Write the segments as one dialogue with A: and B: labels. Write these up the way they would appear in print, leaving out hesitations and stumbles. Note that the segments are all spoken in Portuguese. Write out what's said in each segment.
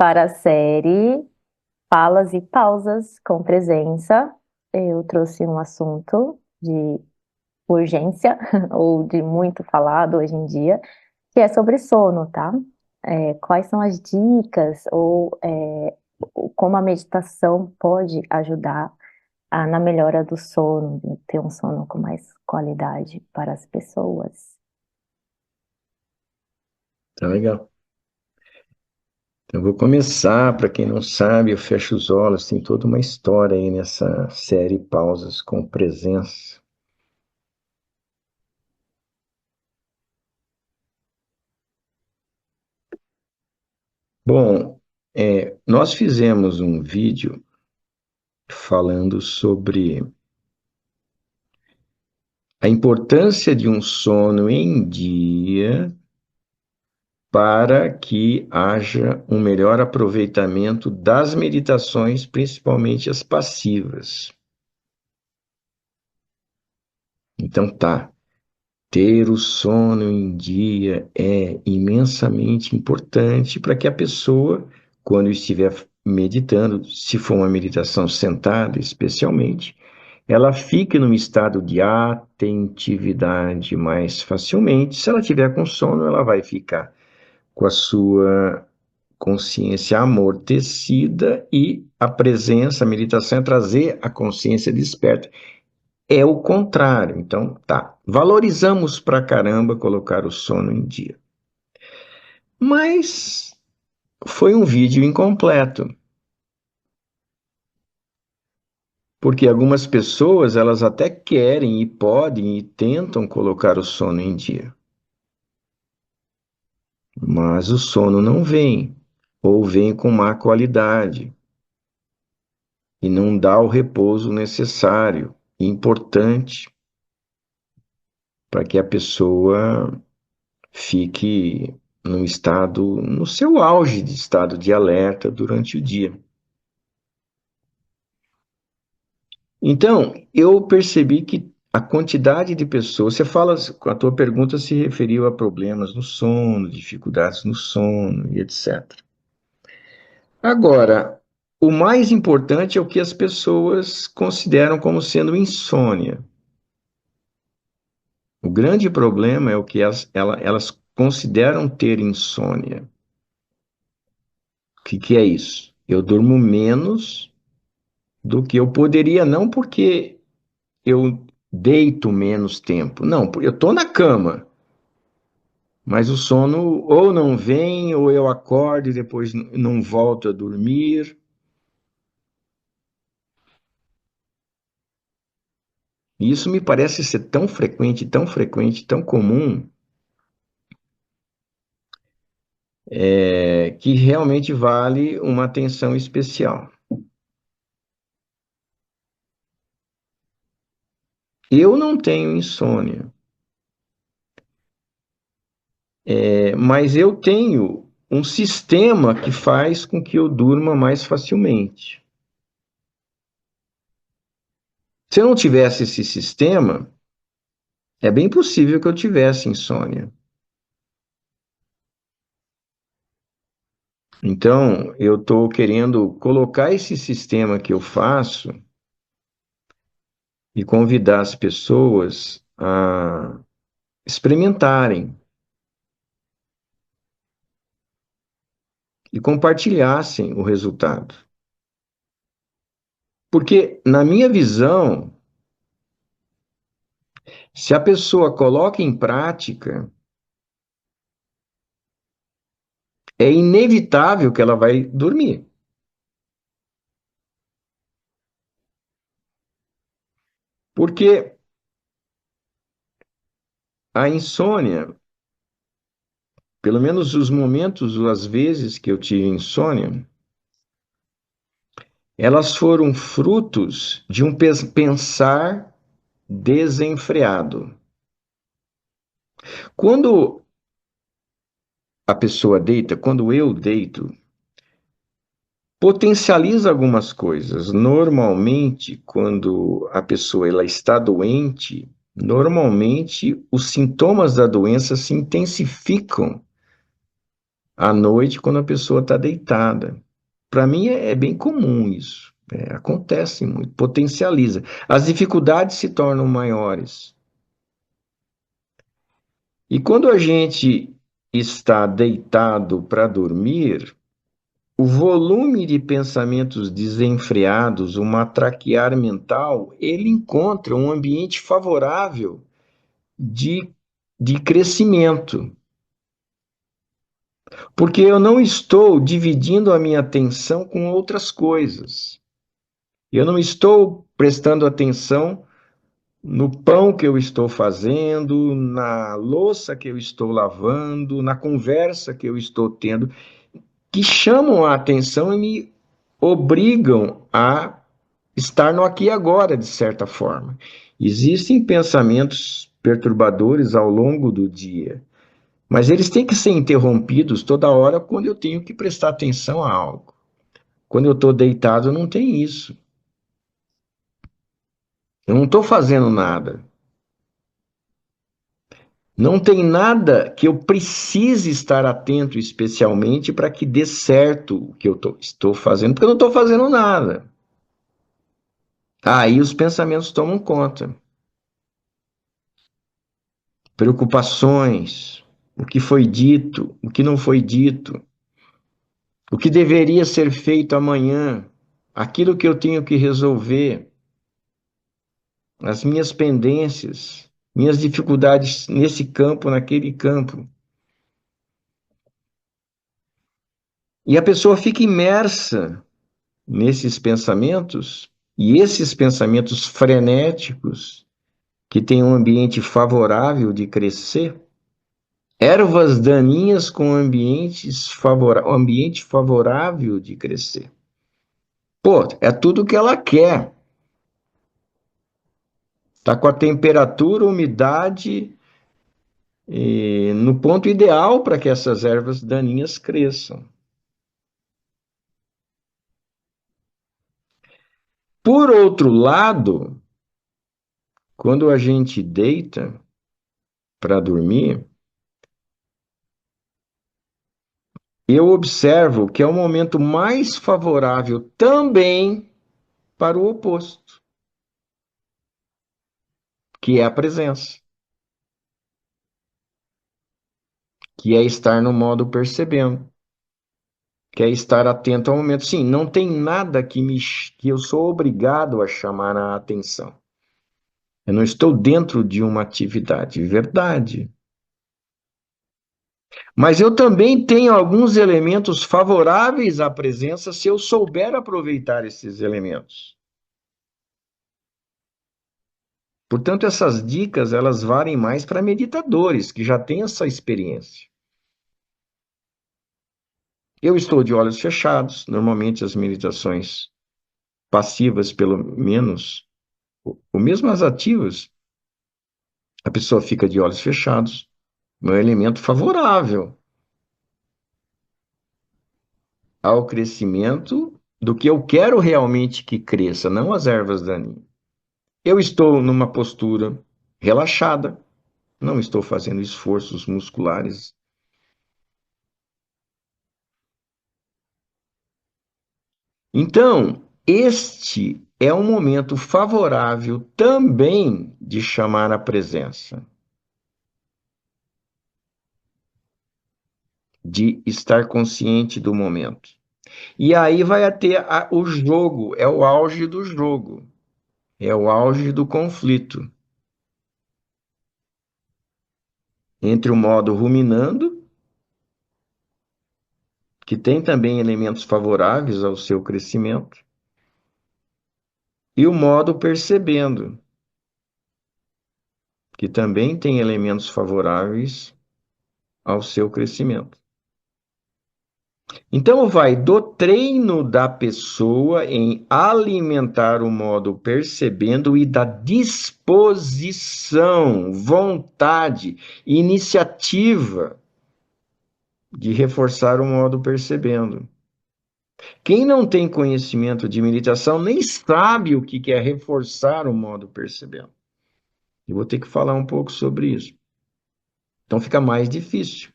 A: para a série Falas e Pausas com Presença. Eu trouxe um assunto de urgência ou de muito falado hoje em dia, que é sobre sono, tá? Quais são as dicas ou como a meditação pode ajudar na melhora do sono, de ter um sono com mais qualidade para as pessoas?
B: Tá legal. Então, eu vou começar. Para quem não sabe, eu fecho os olhos. Tem toda uma história aí nessa série Pausas com Presença. Bom, nós fizemos um vídeo falando sobre a importância de um sono em dia para que haja um melhor aproveitamento das meditações, principalmente as passivas. Então, tá. Ter o sono em dia é imensamente importante para que a pessoa, quando estiver meditando, se for uma meditação sentada especialmente, ela fique num estado de atentividade mais facilmente. Se ela tiver com sono, ela vai ficar com a sua consciência amortecida e a presença, a meditação é trazer a consciência desperta. É o contrário. Então, tá. Valorizamos pra caramba colocar o sono em dia. Mas foi um vídeo incompleto. Porque algumas pessoas, elas até querem e podem e tentam colocar o sono em dia. Mas o sono não vem. Ou vem com má qualidade. E não dá o repouso necessário e importante para que a pessoa fique no seu auge de estado de alerta durante o dia. Então, eu percebi que a quantidade de pessoas, você fala, a tua pergunta se referiu a problemas no sono, dificuldades no sono e etc. Agora, o mais importante é o que as pessoas consideram como sendo insônia. O grande problema é o que elas consideram ter insônia. O que é isso? Eu durmo menos do que eu poderia, não porque eu deito menos tempo, não, eu estou na cama, mas o sono ou não vem, ou eu acordo e depois não volto a dormir. E isso me parece ser tão frequente, tão frequente, tão comum, que realmente vale uma atenção especial. Eu não tenho insônia, mas eu tenho um sistema que faz com que eu durma mais facilmente. Se eu não tivesse esse sistema, é bem possível que eu tivesse insônia. Então, eu estou querendo colocar esse sistema que eu faço e convidar as pessoas a experimentarem e compartilhassem o resultado. Porque, na minha visão, se a pessoa coloca em prática, é inevitável que ela vai dormir. Porque a insônia, pelo menos os momentos, as vezes que eu tive insônia, elas foram frutos de um pensar desenfreado. Quando a pessoa deita, quando eu deito, potencializa algumas coisas. Normalmente, quando a pessoa ela está doente, normalmente os sintomas da doença se intensificam à noite quando a pessoa está deitada. Para mim é bem comum isso. Acontece muito, potencializa. As dificuldades se tornam maiores. E quando a gente está deitado para dormir, o volume de pensamentos desenfreados, o matraquear mental, ele encontra um ambiente favorável de, de crescimento. Porque eu não estou dividindo a minha atenção com outras coisas. Eu não estou prestando atenção no pão que eu estou fazendo, na louça que eu estou lavando, na conversa que eu estou tendo, que chamam a atenção e me obrigam a estar no aqui e agora, de certa forma. Existem pensamentos perturbadores ao longo do dia, mas eles têm que ser interrompidos toda hora quando eu tenho que prestar atenção a algo. Quando eu estou deitado, não tem isso. Eu não estou fazendo nada. Não tem nada que eu precise estar atento especialmente para que dê certo o que eu estou fazendo, porque eu não estou fazendo nada. Aí os pensamentos tomam conta. Preocupações, o que foi dito, o que não foi dito, o que deveria ser feito amanhã, aquilo que eu tenho que resolver, as minhas pendências, minhas dificuldades nesse campo, naquele campo. E a pessoa fica imersa nesses pensamentos, e esses pensamentos frenéticos, que têm um ambiente favorável de crescer, ervas daninhas com ambiente favorável de crescer. Pô, é tudo que ela quer. Tá com a temperatura, umidade no ponto ideal para que essas ervas daninhas cresçam. Por outro lado, quando a gente deita para dormir, eu observo que é o momento mais favorável também para o oposto, que é a presença, que é estar no modo percebendo, que é estar atento ao momento. Sim, não tem nada que eu sou obrigado a chamar a atenção. Eu não estou dentro de uma atividade, verdade. Mas eu também tenho alguns elementos favoráveis à presença se eu souber aproveitar esses elementos. Portanto, essas dicas, elas valem mais para meditadores que já têm essa experiência. Eu estou de olhos fechados, normalmente as meditações passivas, pelo menos, ou mesmo as ativas, a pessoa fica de olhos fechados, é um elemento favorável ao crescimento do que eu quero realmente que cresça, não as ervas daninhas. Eu estou numa postura relaxada, não estou fazendo esforços musculares. Então, este é um momento favorável também de chamar a presença, de estar consciente do momento. E aí vai ter o jogo, é o auge do jogo, é o auge do conflito entre o modo ruminando, que tem também elementos favoráveis ao seu crescimento, e o modo percebendo, que também tem elementos favoráveis ao seu crescimento. Então, vai do treino da pessoa em alimentar o modo percebendo e da disposição, vontade, iniciativa de reforçar o modo percebendo. Quem não tem conhecimento de meditação nem sabe o que é reforçar o modo percebendo. Eu vou ter que falar um pouco sobre isso. Então fica mais difícil.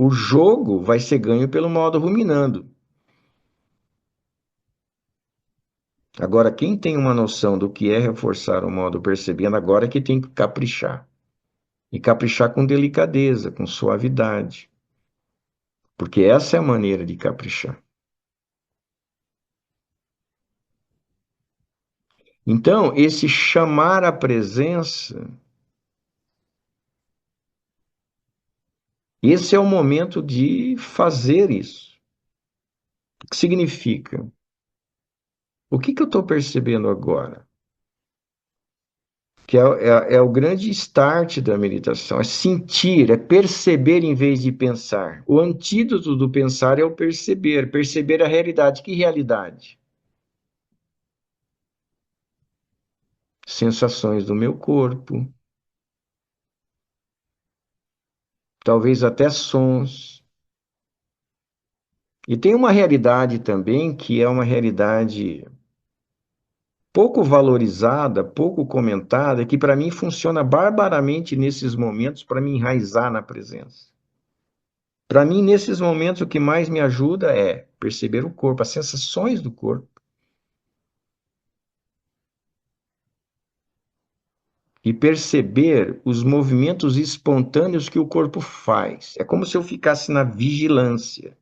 B: o jogo vai ser ganho pelo modo ruminando. Agora, quem tem uma noção do que é reforçar o modo percebendo, agora é que tem que caprichar. E caprichar com delicadeza, com suavidade. Porque essa é a maneira de caprichar. Então, esse chamar a presença, esse é o momento de fazer isso. O que significa? O que eu estou percebendo agora? Que é o grande start da meditação, é sentir, é perceber em vez de pensar. O antídoto do pensar é o perceber, perceber a realidade. Que realidade? Sensações do meu corpo, talvez até sons. E tem uma realidade também que é uma realidade pouco valorizada, pouco comentada, que para mim funciona barbaramente nesses momentos para me enraizar na presença. Para mim, nesses momentos, o que mais me ajuda é perceber o corpo, as sensações do corpo e perceber os movimentos espontâneos que o corpo faz. É como se eu ficasse na vigilância.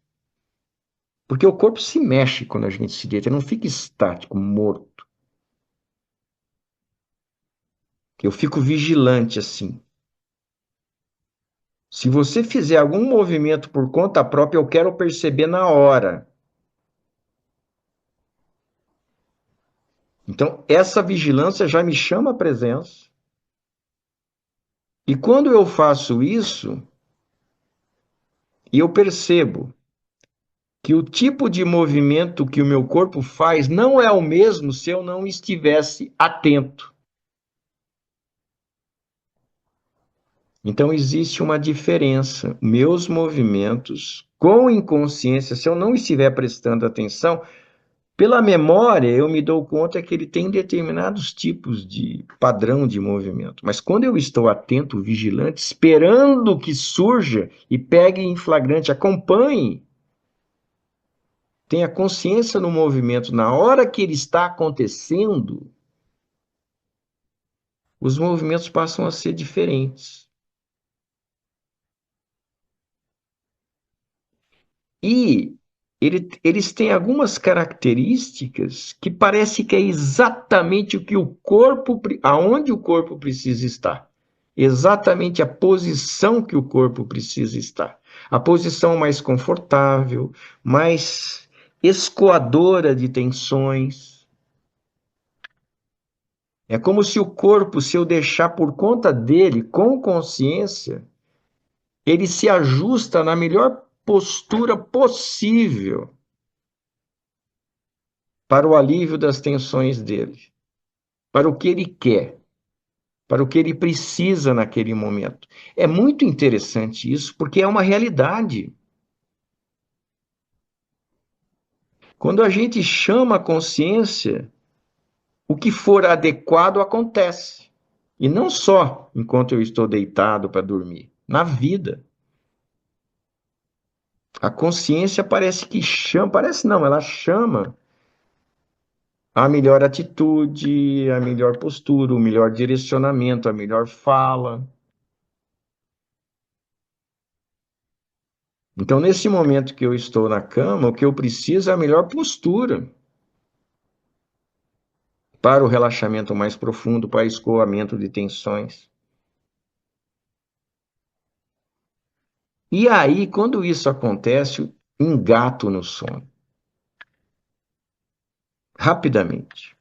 B: Porque o corpo se mexe quando a gente se deita, não fica estático, morto. Eu fico vigilante assim. Se você fizer algum movimento por conta própria, eu quero perceber na hora. Então, essa vigilância já me chama a presença. E quando eu faço isso, e eu percebo que o tipo de movimento que o meu corpo faz não é o mesmo se eu não estivesse atento. Então, existe uma diferença. Meus movimentos, com inconsciência, se eu não estiver prestando atenção, pela memória, eu me dou conta que ele tem determinados tipos de padrão de movimento. Mas quando eu estou atento, vigilante, esperando que surja e pegue em flagrante, acompanhe, tenha consciência no movimento na hora que ele está acontecendo, os movimentos passam a ser diferentes. E eles têm algumas características que parece que é exatamente o que o corpo, aonde o corpo precisa estar. Exatamente a posição que o corpo precisa estar. A posição mais confortável, mais escoadora de tensões. É como se o corpo, se eu deixar por conta dele, com consciência, ele se ajusta na melhor postura possível para o alívio das tensões dele, para o que ele quer, para o que ele precisa naquele momento. É muito interessante isso, porque é uma realidade. Quando a gente chama a consciência, o que for adequado acontece. E não só enquanto eu estou deitado para dormir, na vida. A consciência parece que chama, parece não, ela chama a melhor atitude, a melhor postura, o melhor direcionamento, a melhor fala. Então, nesse momento que eu estou na cama, o que eu preciso é a melhor postura para o relaxamento mais profundo, para o escoamento de tensões. E aí, quando isso acontece, eu engato no sono, rapidamente.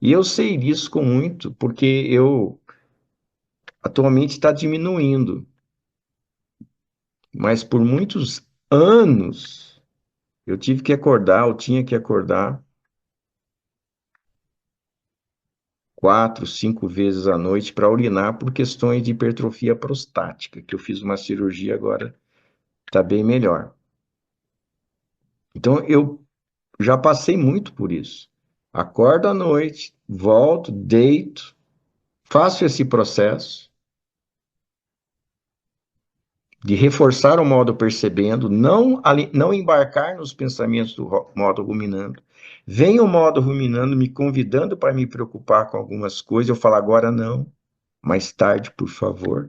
B: E eu sei disso com muito, porque eu atualmente está diminuindo, mas por muitos anos eu tive que acordar, eu tinha que acordar 4, 5 vezes à noite para urinar por questões de hipertrofia prostática, que eu fiz uma cirurgia agora, está bem melhor. Então eu já passei muito por isso. Acordo à noite, volto, deito, faço esse processo, de reforçar o modo percebendo, não embarcar nos pensamentos do modo ruminando. Vem o modo ruminando me convidando para me preocupar com algumas coisas, eu falo agora não, mais tarde, por favor.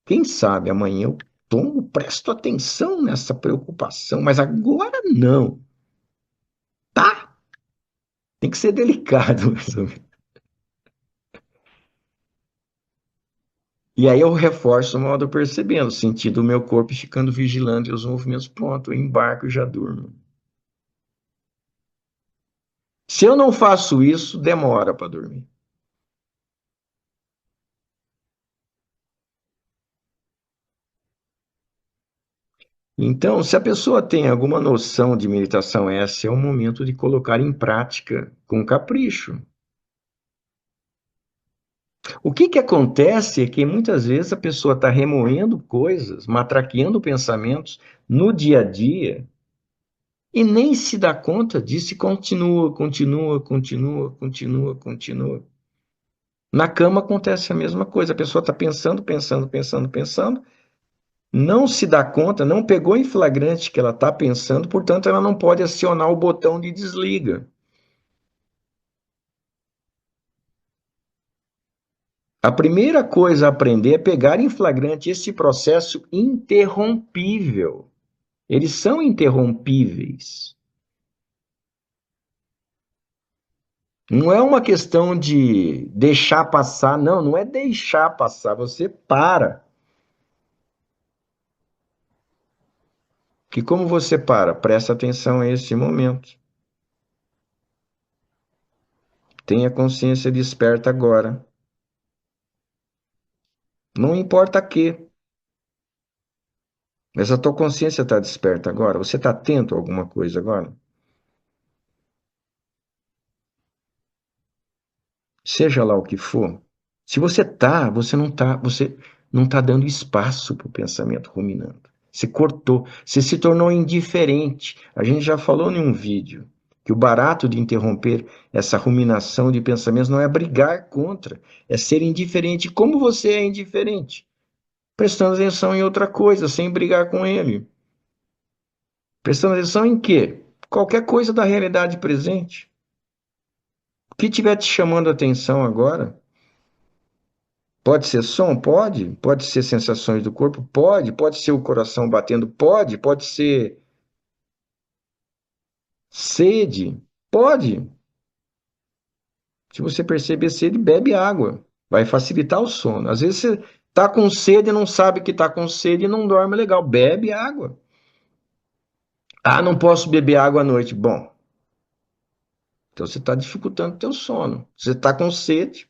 B: Quem sabe amanhã eu presto atenção nessa preocupação, mas agora não, tá? Tem que ser delicado. E aí eu reforço o modo percebendo, sentindo o meu corpo ficando vigilante e os movimentos, pronto, eu embarco e já durmo. Se eu não faço isso, demora para dormir. Então, se a pessoa tem alguma noção de meditação, esse é o momento de colocar em prática com capricho. O que que acontece é que muitas vezes a pessoa está remoendo coisas, matraqueando pensamentos no dia a dia e nem se dá conta disso e continua, continua, continua, continua, continua. Na cama acontece a mesma coisa, a pessoa está pensando, pensando, pensando, pensando, não se dá conta, não pegou em flagrante que ela está pensando, portanto ela não pode acionar o botão de desliga. A primeira coisa a aprender é pegar em flagrante esse processo interrompível. Eles são interrompíveis. Não é uma questão de deixar passar, não, não é deixar passar, você para. Que como você para? Presta atenção a esse momento. Tenha consciência desperta agora. Não importa que, mas a tua consciência está desperta agora. Você está atento a alguma coisa agora? Seja lá o que for. Se você não tá dando espaço para o pensamento ruminando. Você cortou, você se tornou indiferente. A gente já falou em um vídeo que o barato de interromper essa ruminação de pensamentos não é brigar contra, é ser indiferente. Como você é indiferente? Prestando atenção em outra coisa, sem brigar com ele. Prestando atenção em quê? Qualquer coisa da realidade presente. O que estiver te chamando a atenção agora, pode ser som? Pode. Pode ser sensações do corpo? Pode. Pode ser o coração batendo? Pode. Pode ser sede? Pode. Se você perceber sede, bebe água. Vai facilitar o sono. Às vezes você tá com sede e não sabe que tá com sede e não dorme legal. Bebe água. Ah, não posso beber água à noite. Bom, então você está dificultando o teu sono. Você está com sede.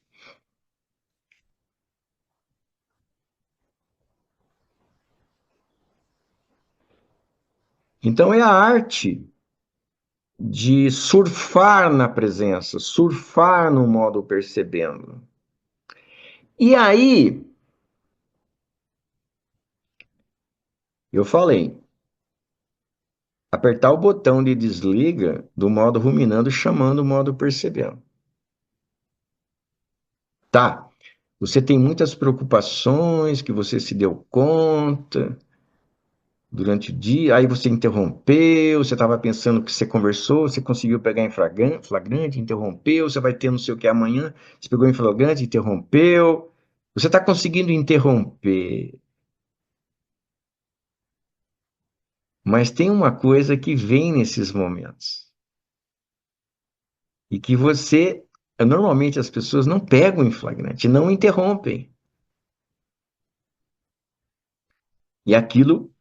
B: Então é a arte de surfar na presença, surfar no modo percebendo. E aí, eu falei, apertar o botão de desliga do modo ruminando, chamando o modo percebendo. Tá, você tem muitas preocupações que você se deu conta durante o dia, aí você interrompeu, você estava pensando que você conversou, você conseguiu pegar em flagrante, interrompeu, você vai ter não sei o que amanhã, você pegou em flagrante, interrompeu. Você está conseguindo interromper. Mas tem uma coisa que vem nesses momentos e que normalmente as pessoas não pegam em flagrante, não interrompem. E aquilo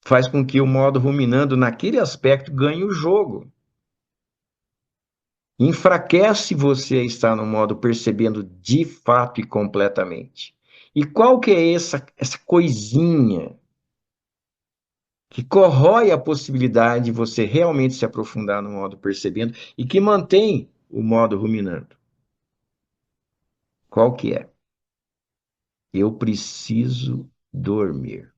B: faz com que o modo ruminando naquele aspecto ganhe o jogo. Enfraquece você a estar no modo percebendo de fato e completamente. E qual que é essa coisinha que corrói a possibilidade de você realmente se aprofundar no modo percebendo e que mantém o modo ruminando? Qual que é? Eu preciso dormir.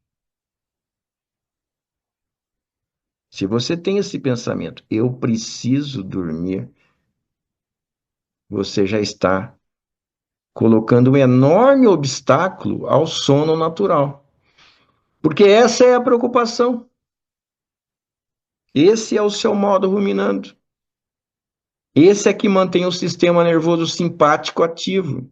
B: Se você tem esse pensamento, eu preciso dormir, você já está colocando um enorme obstáculo ao sono natural. Porque essa é a preocupação. Esse é o seu modo ruminando. Esse é que mantém o sistema nervoso simpático ativo.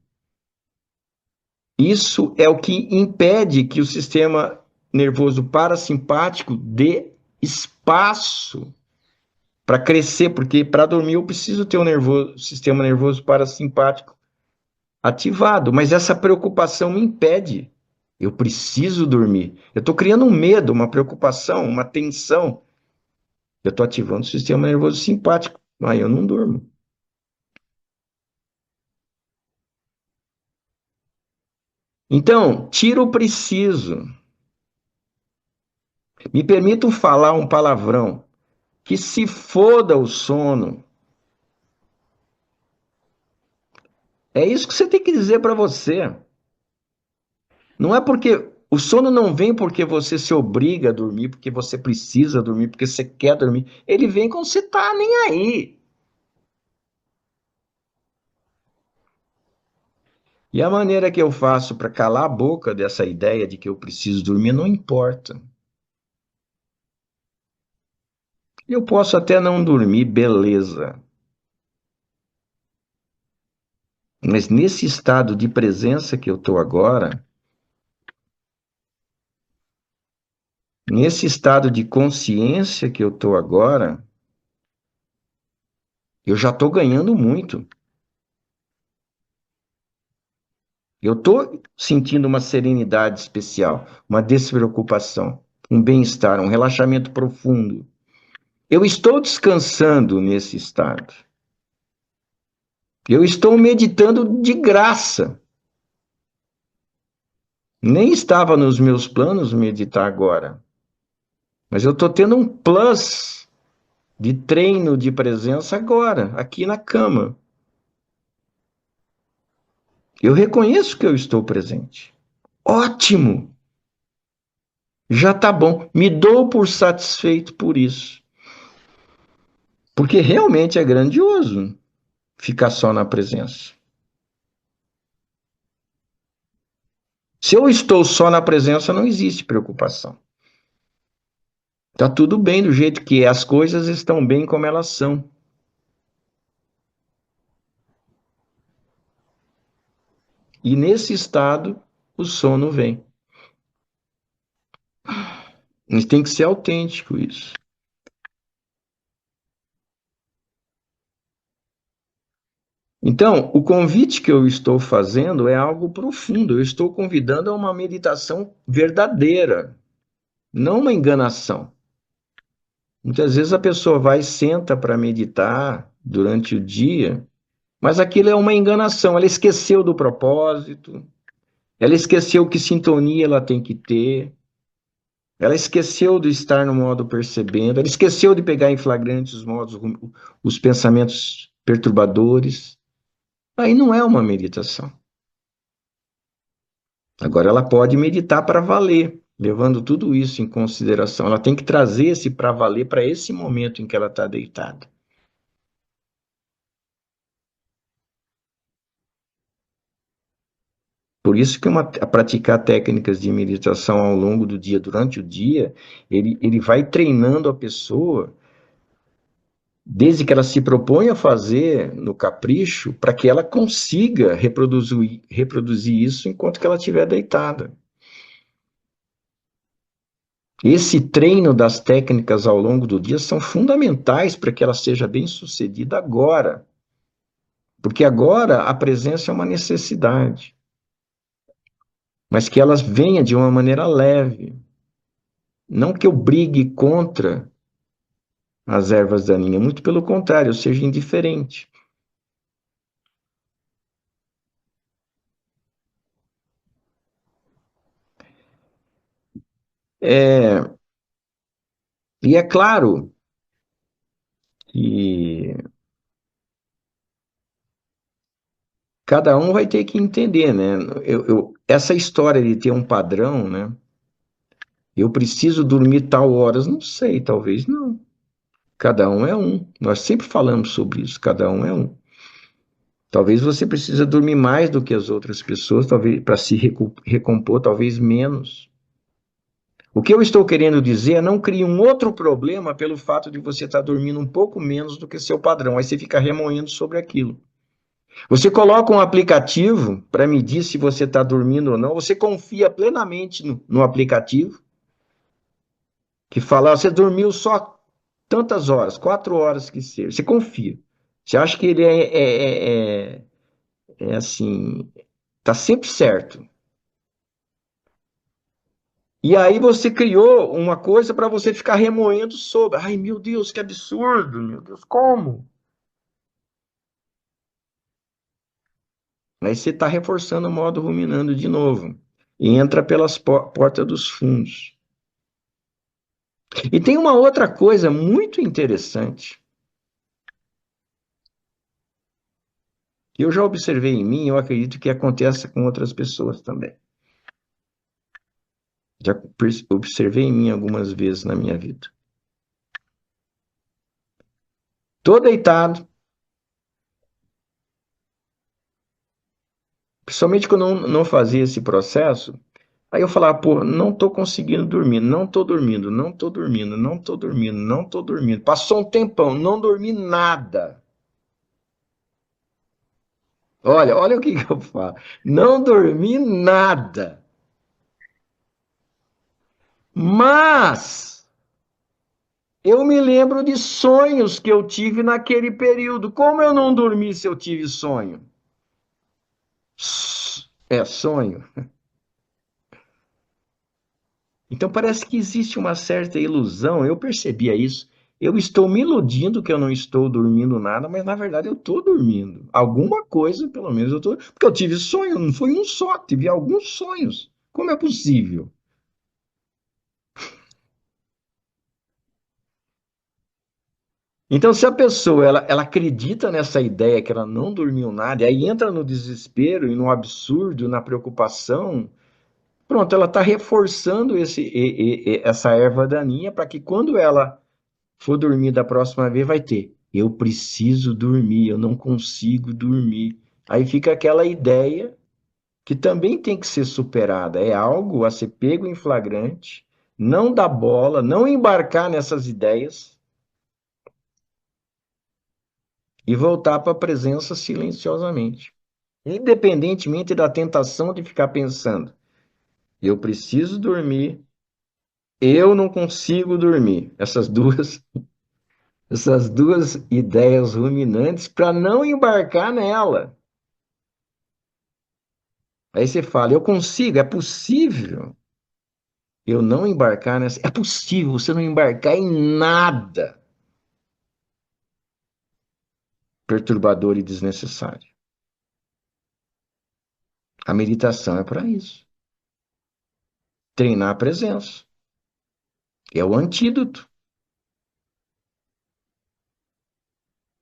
B: Isso é o que impede que o sistema nervoso parasimpático dê espaço para crescer, porque para dormir eu preciso ter o sistema nervoso parasimpático ativado, mas essa preocupação me impede. Eu preciso dormir. Eu estou criando um medo, uma preocupação, uma tensão. Eu estou ativando o sistema nervoso simpático. Aí eu não durmo. Então, tira o preciso. Me permitam falar um palavrão. Que se foda o sono. É isso que você tem que dizer para você. Não é porque o sono não vem porque você se obriga a dormir, porque você precisa dormir, porque você quer dormir. Ele vem quando você tá nem aí. E a maneira que eu faço para calar a boca dessa ideia de que eu preciso dormir não importa. Eu posso até não dormir, beleza. Mas nesse estado de presença que eu estou agora, nesse estado de consciência que eu estou agora, eu já estou ganhando muito. Eu estou sentindo uma serenidade especial, uma despreocupação, um bem-estar, um relaxamento profundo. Eu estou descansando nesse estado. Eu estou meditando de graça. Nem estava nos meus planos meditar agora, mas eu estou tendo um plus de treino de presença agora, aqui na cama. Eu reconheço que eu estou presente. Ótimo! Já está bom. Me dou por satisfeito por isso. Porque realmente é grandioso ficar só na presença. Se eu estou só na presença, não existe preocupação. Está tudo bem do jeito que é, as coisas estão bem como elas são. E nesse estado, o sono vem. Mas tem que ser autêntico isso. Então, o convite que eu estou fazendo é algo profundo. Eu estou convidando a uma meditação verdadeira, não uma enganação. Muitas vezes a pessoa vai e senta para meditar durante o dia, mas aquilo é uma enganação. Ela esqueceu do propósito, ela esqueceu que sintonia ela tem que ter, ela esqueceu de estar no modo percebendo, ela esqueceu de pegar em flagrante os modos, os pensamentos perturbadores. Aí não é uma meditação. Agora ela pode meditar para valer, levando tudo isso em consideração. Ela tem que trazer esse para valer para esse momento em que ela está deitada. Por isso que a praticar técnicas de meditação ao longo do dia, durante o dia, ele vai treinando a pessoa, desde que ela se propõe a fazer no capricho, para que ela consiga reproduzir isso enquanto que ela estiver deitada. Esse treino das técnicas ao longo do dia são fundamentais para que ela seja bem-sucedida agora. Porque agora a presença é uma necessidade, mas que elas venha de uma maneira leve. Não que eu brigue contra as ervas daninhas, muito pelo contrário, eu seja indiferente. É, e é claro que cada um vai ter que entender, né? Essa história de ter um padrão, né? Eu preciso dormir tal horas, não sei, talvez não. Cada um é um. Nós sempre falamos sobre isso, cada um é um. Talvez você precise dormir mais do que as outras pessoas, talvez para se recompor, talvez menos. O que eu estou querendo dizer é não crie um outro problema pelo fato de você estar dormindo um pouco menos do que seu padrão. Aí você fica remoendo sobre aquilo. Você coloca um aplicativo para medir se você está dormindo ou não. Você confia plenamente no aplicativo que fala, "Ah, você dormiu só tantas horas, 4 horas que seja." Você confia. Você acha que ele é assim, tá sempre certo. E aí você criou uma coisa para você ficar remoendo sobre. Ai, meu Deus, que absurdo, meu Deus, como? Aí você está reforçando o modo ruminando de novo. E entra pelas portas dos fundos. E tem uma outra coisa muito interessante que eu já observei em mim, eu acredito que acontece com outras pessoas também. Já observei em mim algumas vezes na minha vida. Tô deitado, principalmente quando eu não fazia esse processo, aí eu falava, pô, não tô conseguindo dormir, não tô dormindo, não tô dormindo, não tô dormindo, não tô dormindo. Passou um tempão, não dormi nada. Olha o que eu falo. Não dormi nada. Mas eu me lembro de sonhos que eu tive naquele período. Como eu não dormi se eu tive sonho? É sonho. Então parece que existe uma certa ilusão. Eu percebia isso. Eu estou me iludindo que eu não estou dormindo nada, mas na verdade eu estou dormindo. Alguma coisa, pelo menos eu estou. Porque eu tive sonho, não foi um só, tive alguns sonhos. Como é possível? Então, se a pessoa ela acredita nessa ideia que ela não dormiu nada, e aí entra no desespero e no absurdo, na preocupação, pronto, ela está reforçando essa erva daninha para que quando ela for dormir da próxima vez, vai ter. Eu preciso dormir, eu não consigo dormir. Aí fica aquela ideia que também tem que ser superada. É algo a ser pego em flagrante, não dar bola, não embarcar nessas ideias e voltar para a presença silenciosamente. Independentemente da tentação de ficar pensando, eu preciso dormir, eu não consigo dormir. Essas duas ideias ruminantes para não embarcar nela. Aí você fala, eu consigo, é possível eu não embarcar nessa. É possível você não embarcar em nada perturbador e desnecessário. A meditação é para isso. Treinar a presença. É o antídoto.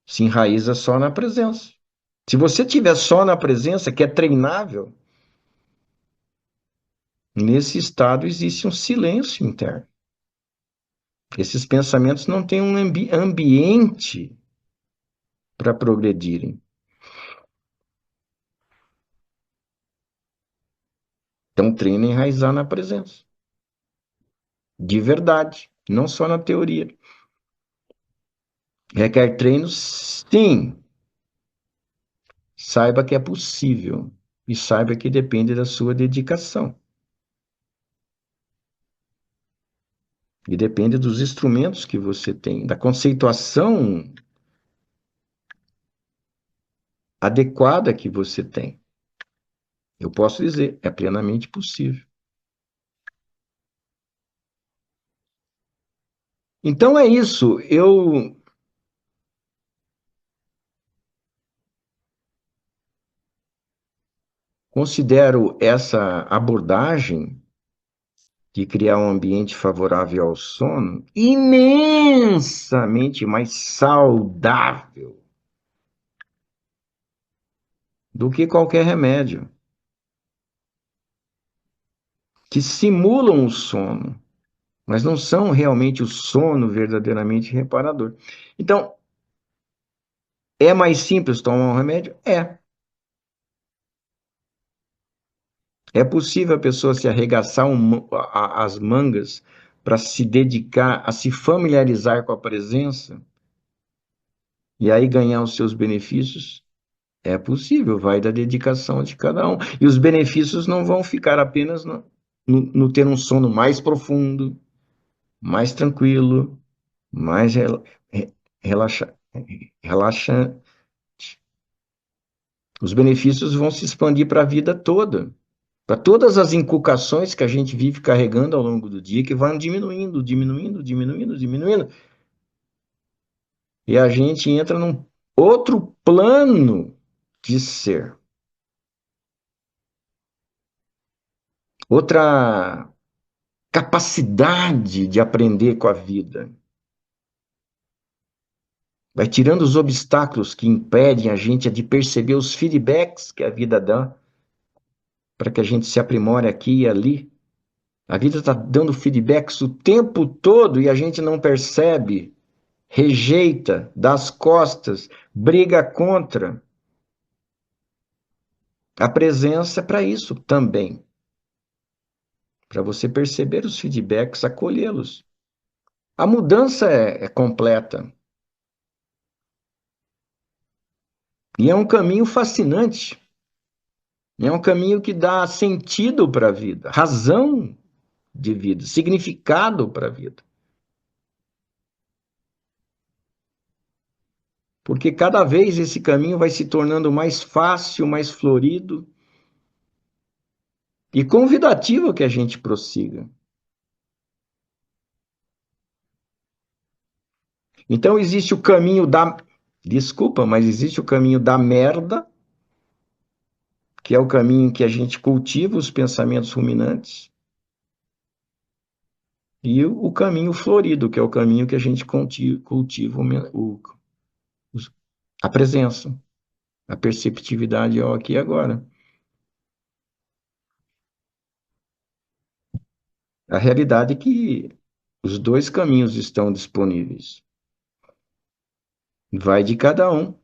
B: Se enraiza só na presença. Se você tiver só na presença, que é treinável, nesse estado existe um silêncio interno. Esses pensamentos não têm um ambiente para progredirem. Então, treina enraizar na presença. De verdade, não só na teoria. Requer treino? Sim. Saiba que é possível. E saiba que depende da sua dedicação. E depende dos instrumentos que você tem, da conceituação adequada que você tem. Eu posso dizer, é plenamente possível. Então é isso. Eu considero essa abordagem de criar um ambiente favorável ao sono imensamente mais saudável do que qualquer remédio, que simulam o sono, mas não são realmente o sono verdadeiramente reparador. Então, é mais simples tomar um remédio? É. É possível a pessoa se arregaçar as mangas para se dedicar a se familiarizar com a presença e aí ganhar os seus benefícios? É possível, vai da dedicação de cada um. E os benefícios não vão ficar apenas no ter um sono mais profundo, mais tranquilo, mais relaxa, relaxante. Os benefícios vão se expandir para a vida toda, para todas as inculcações que a gente vive carregando ao longo do dia, que vão diminuindo, diminuindo, diminuindo, diminuindo. E a gente entra num outro plano de ser, outra capacidade de aprender com a vida. Vai tirando os obstáculos que impedem a gente de perceber os feedbacks que a vida dá, para que a gente se aprimore aqui e ali. A vida está dando feedbacks o tempo todo e a gente não percebe, rejeita, dá as costas, briga contra. A presença é para isso também, para você perceber os feedbacks, acolhê-los. A mudança é completa e é um caminho fascinante. É um caminho que dá sentido para a vida, razão de vida, significado para a vida. Porque cada vez esse caminho vai se tornando mais fácil, mais florido e convidativo que a gente prossiga. Então existe o caminho da. Desculpa, mas existe o caminho da merda, que é o caminho que a gente cultiva os pensamentos ruminantes, e o caminho florido, que é o caminho que a gente cultiva a presença, a perceptividade ao aqui e agora. A realidade é que os dois caminhos estão disponíveis. Vai de cada um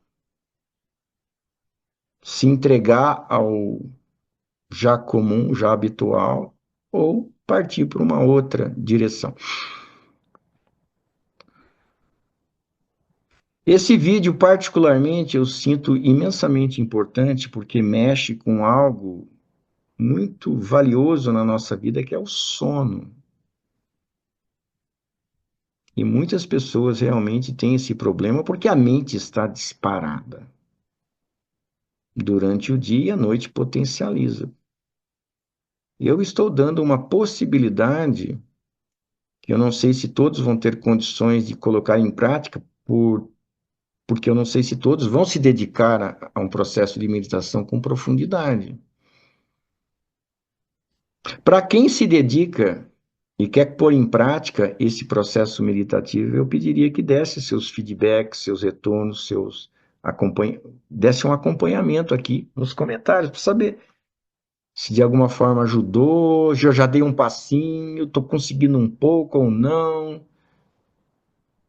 B: se entregar ao já comum, já habitual, ou partir para uma outra direção. Esse vídeo, particularmente, eu sinto imensamente importante porque mexe com algo muito valioso na nossa vida, que é o sono. E muitas pessoas realmente têm esse problema porque a mente está disparada. Durante o dia e a noite potencializa. Eu estou dando uma possibilidade que eu não sei se todos vão ter condições de colocar em prática, porque eu não sei se todos vão se dedicar a um processo de meditação com profundidade. Para quem se dedica e quer pôr em prática esse processo meditativo, eu pediria que desse seus feedbacks, seus retornos, desse um acompanhamento aqui nos comentários para saber se de alguma forma ajudou, se eu já dei um passinho, estou conseguindo um pouco ou não.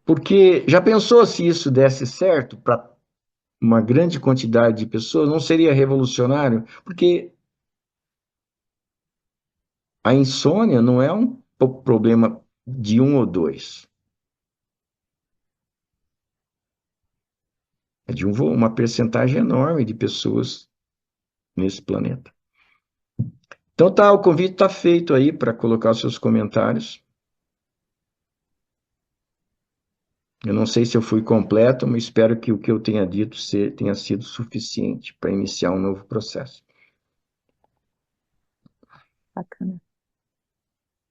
B: Porque já pensou se isso desse certo para uma grande quantidade de pessoas? Não seria revolucionário? Porque a insônia não é um problema de um ou dois, é de uma percentagem enorme de pessoas nesse planeta. Então tá, o convite está feito aí para colocar os seus comentários. Eu não sei se eu fui completo, mas espero que o que eu tenha dito tenha sido suficiente para iniciar um novo processo.
A: Bacana.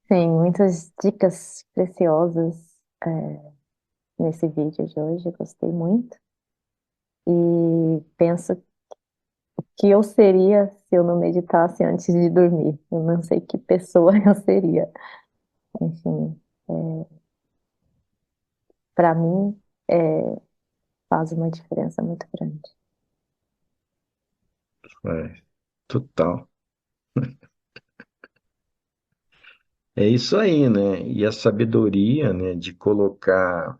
A: Sim, muitas dicas preciosas, nesse vídeo de hoje, eu gostei muito. E penso que eu seria se eu não meditasse antes de dormir. Eu não sei que pessoa eu seria. Enfim, para mim, é, faz uma diferença muito grande.
B: É, total. É isso aí, né? E a sabedoria, né, de colocar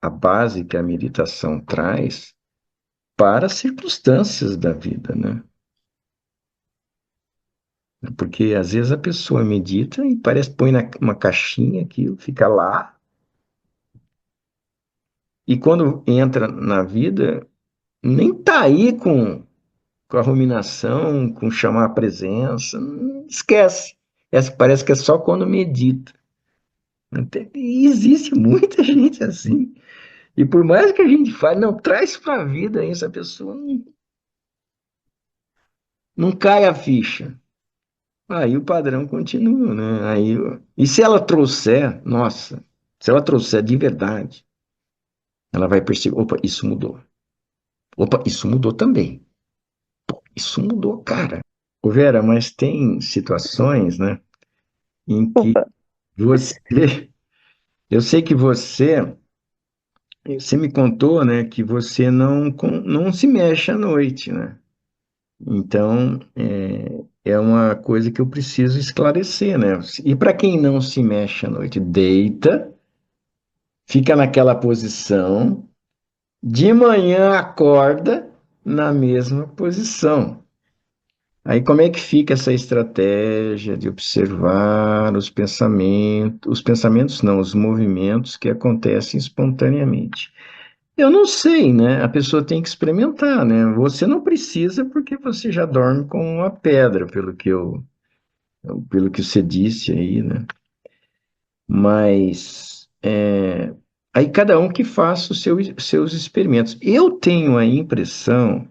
B: a base que a meditação traz para as circunstâncias da vida, né? Porque às vezes a pessoa medita e parece põe uma caixinha aquilo, fica lá, e quando entra na vida, nem tá aí com a ruminação, com chamar a presença, esquece. Parece que é só quando medita. E existe muita gente assim. E por mais que a gente fale, não, traz para a vida isso, a pessoa não cai a ficha. Aí o padrão continua, né? E se ela trouxer, nossa, se ela trouxer de verdade, ela vai perceber, opa, isso mudou. Opa, isso mudou também. Isso mudou, cara. Ô Vera, mas tem situações, né, em que
A: Opa.
B: você, eu sei que você me contou, né, que você não se mexe à noite, né? Então, é uma coisa que eu preciso esclarecer, né? E para quem não se mexe à noite, deita, fica naquela posição, de manhã acorda na mesma posição. Aí como é que fica essa estratégia de observar os pensamentos não, os movimentos que acontecem espontaneamente? Eu não sei, né? A pessoa tem que experimentar, né? Você não precisa porque você já dorme com uma pedra, pelo que você disse aí, né? Mas aí cada um que faça seus experimentos. Eu tenho a impressão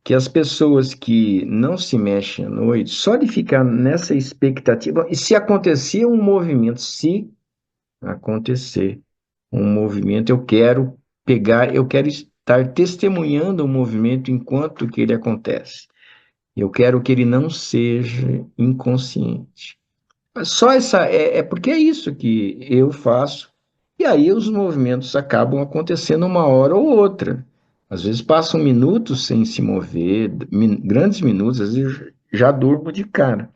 B: que as pessoas que não se mexem à noite, só de ficar nessa expectativa, e se acontecer um movimento, se acontecer um movimento, eu quero estar testemunhando o movimento enquanto que ele acontece. Eu quero que ele não seja inconsciente. Só porque é isso que eu faço. E aí os movimentos acabam acontecendo uma hora ou outra. Às vezes passam minutos sem se mover, grandes minutos, às vezes eu já durmo de cara.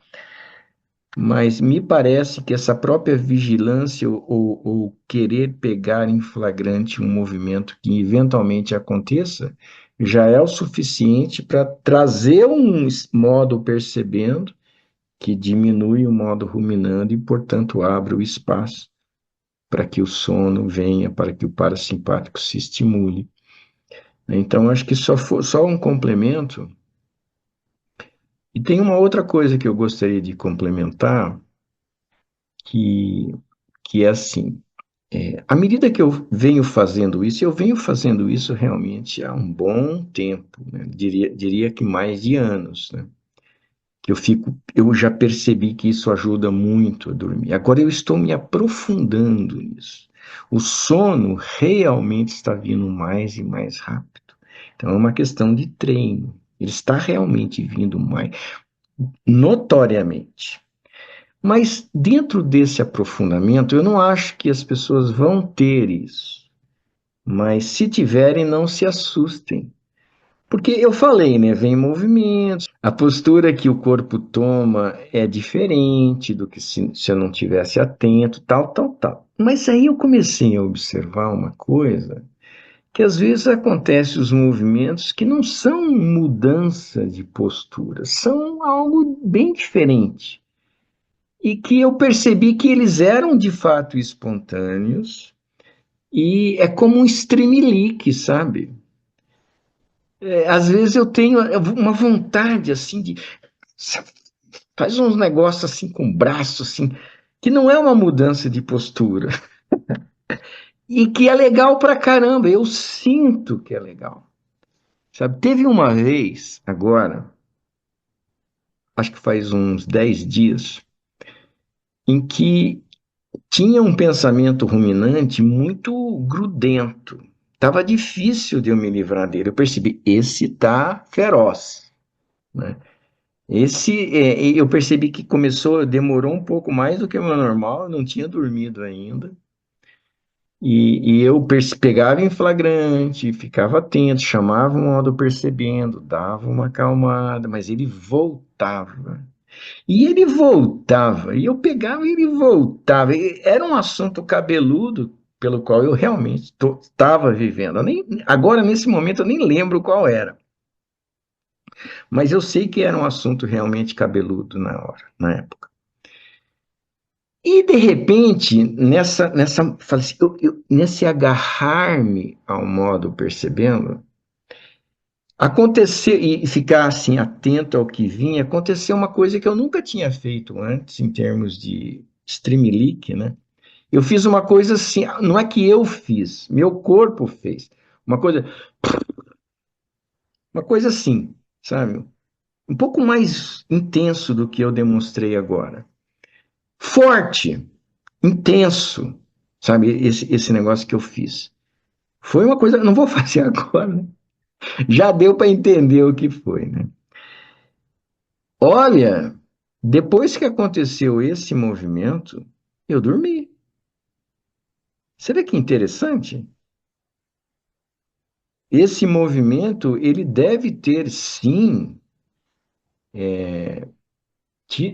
B: Mas me parece que essa própria vigilância ou querer pegar em flagrante um movimento que eventualmente aconteça já é o suficiente para trazer um modo percebendo que diminui o modo ruminando e, portanto, abre o espaço para que o sono venha, para que o parasimpático se estimule. Então, acho que só um complemento. E tem uma outra coisa que eu gostaria de complementar, que, que é assim, à medida que eu venho fazendo isso realmente há um bom tempo, né? Diria que mais de anos, né? Eu já percebi que isso ajuda muito a dormir. Agora eu estou me aprofundando nisso. O sono realmente está vindo mais e mais rápido. Então é uma questão de treino. Ele está realmente vindo mais, notoriamente. Mas dentro desse aprofundamento, eu não acho que as pessoas vão ter isso. Mas se tiverem, não se assustem. Porque eu falei, né? Vem movimentos, a postura que o corpo toma é diferente do que se eu não tivesse atento, tal, tal, tal. Mas aí eu comecei a observar uma coisa, que às vezes acontecem os movimentos que não são mudança de postura, são algo bem diferente. E que eu percebi que eles eram de fato espontâneos, e é como um streamlink, sabe? Às vezes eu tenho uma vontade assim de faz uns negócios assim com o braço assim, que não é uma mudança de postura e que é legal pra caramba. Eu sinto que é legal. Sabe? Teve uma vez agora, acho que faz uns 10 dias, em que tinha um pensamento ruminante muito grudento. Tava difícil de eu me livrar dele. Eu percebi, esse tá feroz, né? Eu percebi que demorou um pouco mais do que o meu normal, eu não tinha dormido ainda. E eu pegava em flagrante, ficava atento, chamava o modo percebendo, dava uma acalmada, mas ele voltava. E ele voltava, e eu pegava e ele voltava. Era um assunto cabeludo pelo qual eu realmente estava vivendo. Agora, nesse momento, eu nem lembro qual era. Mas eu sei que era um assunto realmente cabeludo na hora, na época. E de repente, falei assim, nesse agarrar-me ao modo percebendo, aconteceu, e ficar assim atento ao que vinha, aconteceu uma coisa que eu nunca tinha feito antes, em termos de streamlink, né? Eu fiz uma coisa assim, não é que eu fiz, meu corpo fez. Uma coisa, uma coisa assim, sabe? Um pouco mais intenso do que eu demonstrei agora. Forte, intenso, sabe? Esse negócio que eu fiz. Foi uma coisa, não vou fazer agora, né? Já deu para entender o que foi, né? Olha, depois que aconteceu esse movimento, eu dormi. Você vê que interessante? Esse movimento, ele deve ter, sim,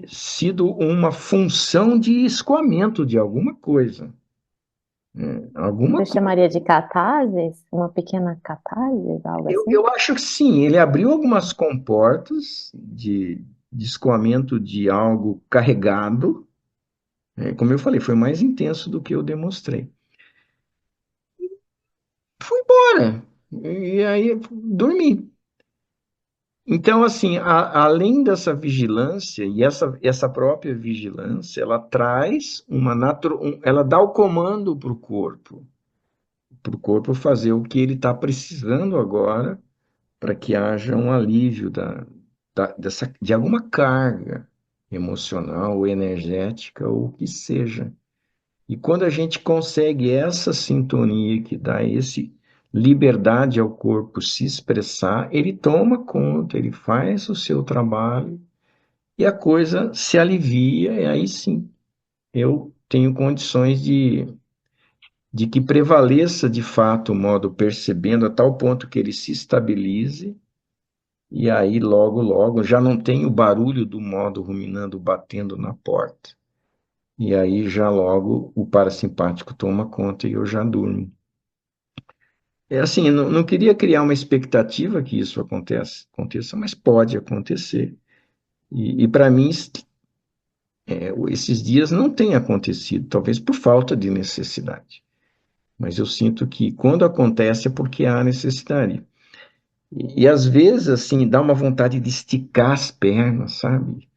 B: sido uma função de escoamento de alguma coisa, né? Alguma
A: Você
B: coisa.
A: chamaria de catarse? Uma pequena catarse, algo assim?
B: Eu acho que sim, ele abriu algumas comportas de escoamento de algo carregado. Como eu falei, foi mais intenso do que eu demonstrei. Fui embora. E aí dormi. Então, assim, além dessa vigilância, e essa própria vigilância, ela traz ela dá o comando para o corpo fazer o que ele está precisando agora, para que haja um alívio de alguma carga emocional ou energética, ou o que seja. E quando a gente consegue essa sintonia que dá esse liberdade ao corpo se expressar, ele toma conta, ele faz o seu trabalho e a coisa se alivia, e aí sim, eu tenho condições de que prevaleça de fato o modo percebendo a tal ponto que ele se estabilize, e aí logo, logo, já não tem o barulho do modo ruminando batendo na porta. E aí já logo o parasimpático toma conta e eu já durmo. É assim, não queria criar uma expectativa que isso aconteça, mas pode acontecer. E para mim, esses dias não têm acontecido, talvez por falta de necessidade. Mas eu sinto que quando acontece é porque há necessidade. E às vezes, assim, dá uma vontade de esticar as pernas, sabe?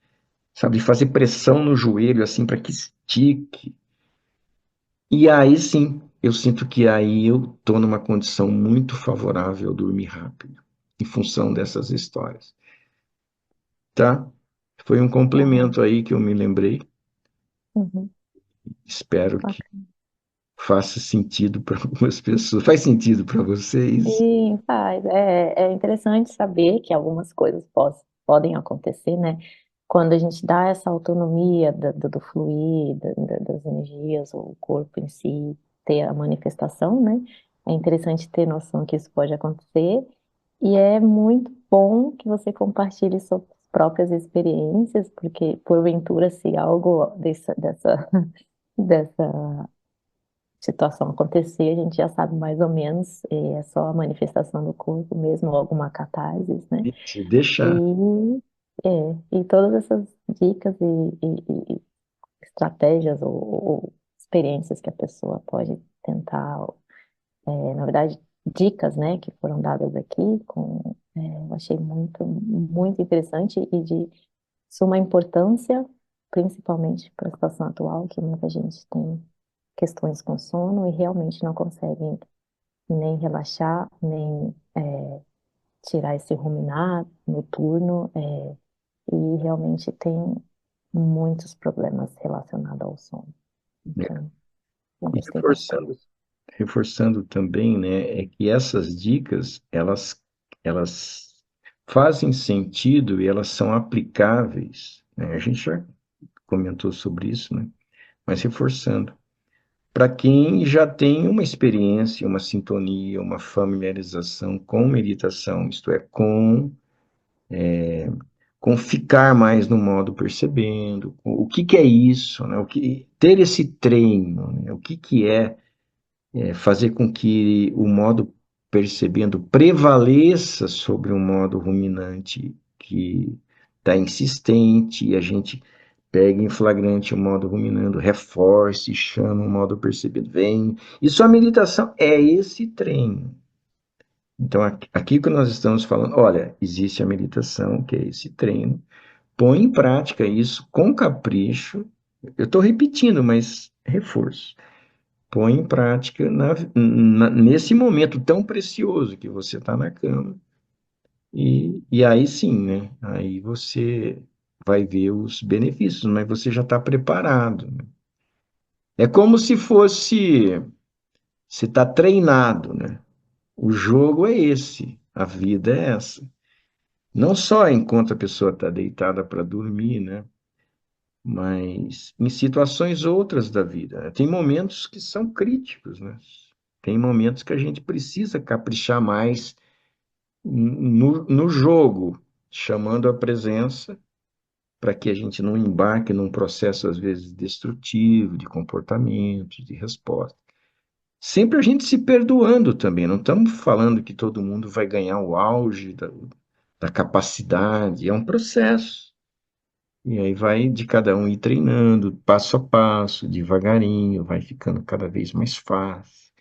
B: Sabe, de fazer pressão no joelho, assim, para que estique. E aí sim, eu sinto que aí eu estou numa condição muito favorável a dormir rápido, em função dessas histórias, tá? Foi um
A: Uau.
B: complemento aí que eu me lembrei.
A: Uhum,
B: Espero que
A: bacana.
B: faça sentido para algumas pessoas. Faz sentido para vocês?
A: Sim, faz. É interessante saber que algumas coisas podem acontecer, né? Quando a gente dá essa autonomia do fluir, das energias, o corpo em si ter a manifestação, né? É interessante ter noção que isso pode acontecer. E é muito bom que você compartilhe suas próprias experiências, porque porventura se algo dessa situação acontecer, a gente já sabe mais ou menos, é só a manifestação do corpo mesmo, ou alguma catarse, né?
B: Se deixar.
A: E todas essas dicas e estratégias ou experiências que a pessoa pode tentar, na verdade, dicas, né, que foram dadas aqui, eu achei muito interessante e de suma importância, principalmente para a situação atual, que muita gente tem questões com sono e realmente não conseguem nem relaxar, nem tirar esse ruminar noturno, e realmente tem muitos problemas relacionados ao sono.
B: Né?
A: Então, eu
B: E
A: gostei bastante.
B: reforçando também, né, é que essas dicas, elas fazem sentido e elas são aplicáveis, né? A gente já comentou sobre isso, né? Mas reforçando, para quem já tem uma experiência, uma sintonia, uma familiarização com meditação, isto é, com ficar mais no modo percebendo, o que que é isso, né? Ter esse treino, né? O que que fazer com que o modo percebendo prevaleça sobre o modo ruminante que está insistente e a gente pega em flagrante o modo ruminando, reforce, chama o modo percebido, vem. Isso a meditação é esse treino. Então, aqui que nós estamos falando, olha, existe a meditação, que é esse treino, põe em prática isso com capricho. Eu estou repetindo, mas reforço. Põe em prática nesse momento tão precioso que você está na cama. E aí sim, né? Aí você vai ver os benefícios, mas você já está preparado, né? É como se fosse, você está treinado, né? O jogo é esse, a vida é essa. Não só enquanto a pessoa está deitada para dormir, né? Mas em situações outras da vida, né? Tem momentos que são críticos, né? Tem momentos que a gente precisa caprichar mais no jogo, chamando a presença para que a gente não embarque num processo, às vezes, destrutivo de comportamento, de resposta. Sempre a gente se perdoando também, não estamos falando que todo mundo vai ganhar o auge da capacidade, é um processo. E aí vai de cada um ir treinando, passo a passo, devagarinho, vai ficando cada vez mais fácil,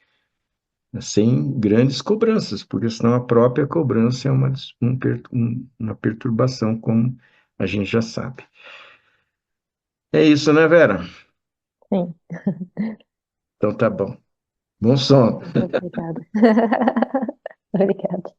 B: né, sem grandes cobranças, porque senão a própria cobrança é uma perturbação, como a gente já sabe. É isso, né, Vera?
A: Sim,
B: Então tá bom. Bom sono.
A: muito obrigada. Obrigada.